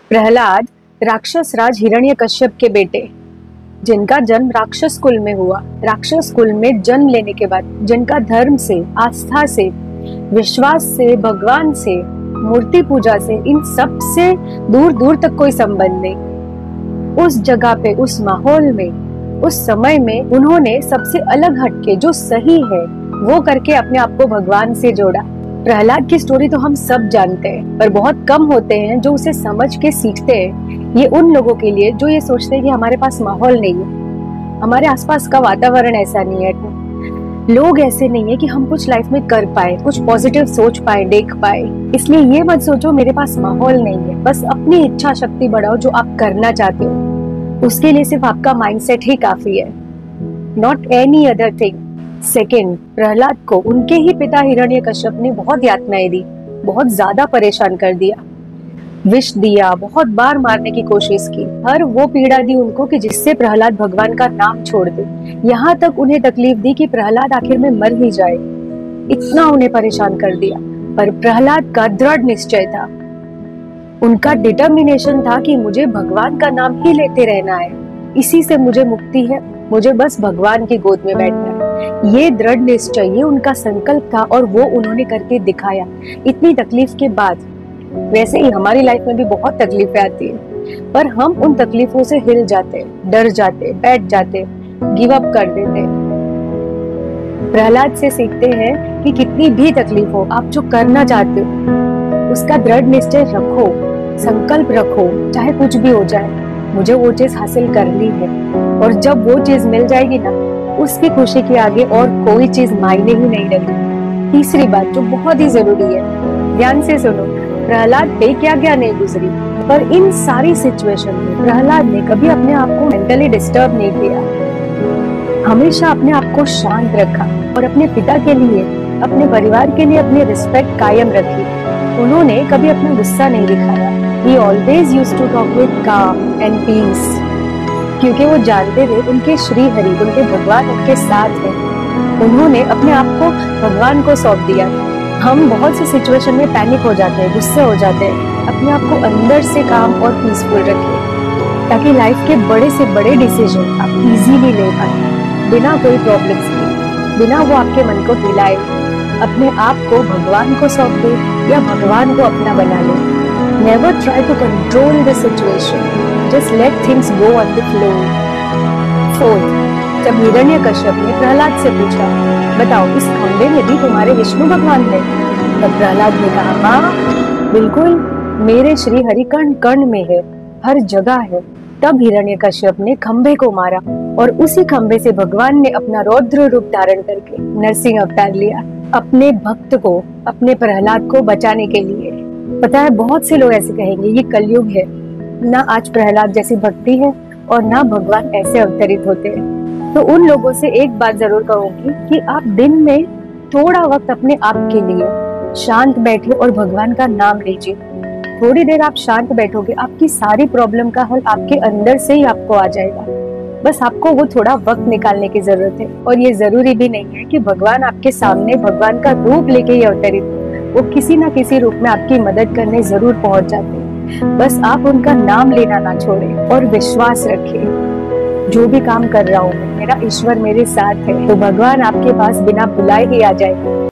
प्रहलाद राक्षस राज हिरण्यकश्यप के बेटे, जिनका जन्म राक्षस कुल में हुआ। राक्षस कुल में जन्म लेने के बाद जिनका धर्म से, आस्था से, विश्वास से, भगवान से, मूर्ति पूजा से, इन सब से दूर दूर तक कोई संबंध नहीं। उस जगह पे, उस माहौल में, उस समय में उन्होंने सबसे अलग हटके जो सही है वो करके अपने आप को भगवान से जोड़ा। प्रहलाद की स्टोरी तो हम सब जानते हैं, पर बहुत कम होते हैं जो उसे समझ के सीखते हैं। ये उन लोगों के लिए जो ये सोचते हैं कि हमारे पास माहौल नहीं है, हमारे आसपास का वातावरण ऐसा नहीं है, लोग ऐसे नहीं है कि हम कुछ लाइफ में कर पाए, कुछ पॉजिटिव सोच पाए, देख पाए। इसलिए ये मत सोचो मेरे पास माहौल नहीं है, बस अपनी इच्छा शक्ति बढ़ाओ। जो आप करना चाहते हो उसके लिए सिर्फ आपका माइंडसेट ही काफी है, not any other thing. Second, Prahlad को उनके ही पिता हिरण्यकश्यप ने बहुत यातनाएं दी, बहुत ज्यादा परेशान कर दिया, विष दिया, बहुत बार मारने की कोशिश की, हर वो पीड़ा दी उनको कि जिससे प्रहलाद भगवान का नाम छोड़ दे। यहाँ तक उन्हें तकलीफ दी कि प्रहलाद आखिर में मर ही जाए, इतना उन्हें परेशान कर दिया। पर प्रहलाद का दृढ़ निश्चय था, उनका डिटर्मिनेशन था कि मुझे भगवान का नाम ही लेते रहना है, इसी से मुझे मुक्ति है, मुझे बस भगवान की गोद में बैठना है। ये दृढ़ निश्चय, ये उनका संकल्प था और वो उन्होंने करके दिखाया इतनी तकलीफ के बाद। वैसे ही हमारी लाइफ में भी बहुत तकलीफें आती है, पर हम उन तकलीफों से हिल जाते, डर जाते, बैठ जाते, गिव अप कर देते। प्रहलाद से सीखते हैं कि कितनी भी तकलीफ हो, आप जो करना चाहते हो उसका दृढ़ निश्चय रखो, संकल्प रखो, चाहे कुछ भी हो जाए, मुझे वो चीज हासिल करनी है। और जब वो चीज मिल जाएगी ना, उसकी खुशी के आगे और कोई चीज मायने ही नहीं रखती। तीसरी बात जो बहुत ही जरूरी है, ध्यान से सुनो, प्रहलाद पे क्या क्या नहीं गुजरी, पर इन सारी सिचुएशन में प्रहलाद ने कभी अपने आप को मेंटली डिस्टर्ब नहीं किया, हमेशा अपने आप को शांत रखा और अपने पिता के लिए, अपने परिवार के लिए अपनी रिस्पेक्ट कायम रखी। उन्होंने कभी अपना गुस्सा नहीं दिखाया। He always used to talk with calm and peace, क्योंकि वो जानते थे उनके श्री हरि, उनके भगवान उनके साथ हैं। उन्होंने अपने आप को भगवान को सौंप दिया। हम बहुत सी सिचुएशन में पैनिक हो जाते हैं, गुस्से हो जाते हैं, अपने आप को अंदर से काम और पीसफुल रखें ताकि लाइफ के बड़े से बड़े डिसीजन आप इजीली ले पाए, बिना कोई प्रॉब्लम्स के, बिना वो आपके मन को हिलाए। अपने आप को भगवान को सौंप दे या भगवान को अपना बना ले। Never try to control the situation. Just let things go on the flow. Fourth, जब हिरण्यकश्यप ने प्रहलाद से पूछा, बताओ इस खंबे में भी तुम्हारे विष्णु भगवान है? तब प्रहलाद ने कहा, हाँ बिल्कुल, मेरे श्री हरि कण कण में है, हर जगह है। तब हिरण्यकश्यप ने खंबे को मारा और उसी खंबे से भगवान ने अपना रौद्र रूप धारण करके नरसिंह अवतार लिया, अपने भक्त को, अपने प्रहलाद को बचाने के लिए। पता है बहुत से लोग ऐसे कहेंगे ये कलयुग है, ना आज प्रहलाद जैसी भक्ति है और ना भगवान ऐसे अवतरित होते हैं। तो उन लोगों से एक बात जरूर कहूंगी कि आप दिन में थोड़ा वक्त अपने आप के लिए शांत बैठिए और भगवान का नाम लीजिए। थोड़ी देर आप शांत बैठोगे, आपकी सारी प्रॉब्लम का हल आपके अंदर से ही आपको आ जाएगा। बस आपको वो थोड़ा वक्त निकालने की जरूरत है। और ये जरूरी भी नहीं है कि भगवान आपके सामने भगवान का रूप लेके ही अवतरित, वो किसी ना किसी रूप में आपकी मदद करने जरूर पहुंच जाते हैं। बस आप उनका नाम लेना ना छोड़ें और विश्वास रखें, जो भी काम कर रहा हूँ मेरा ईश्वर मेरे साथ है, तो भगवान आपके पास बिना बुलाए ही आ जाएगा।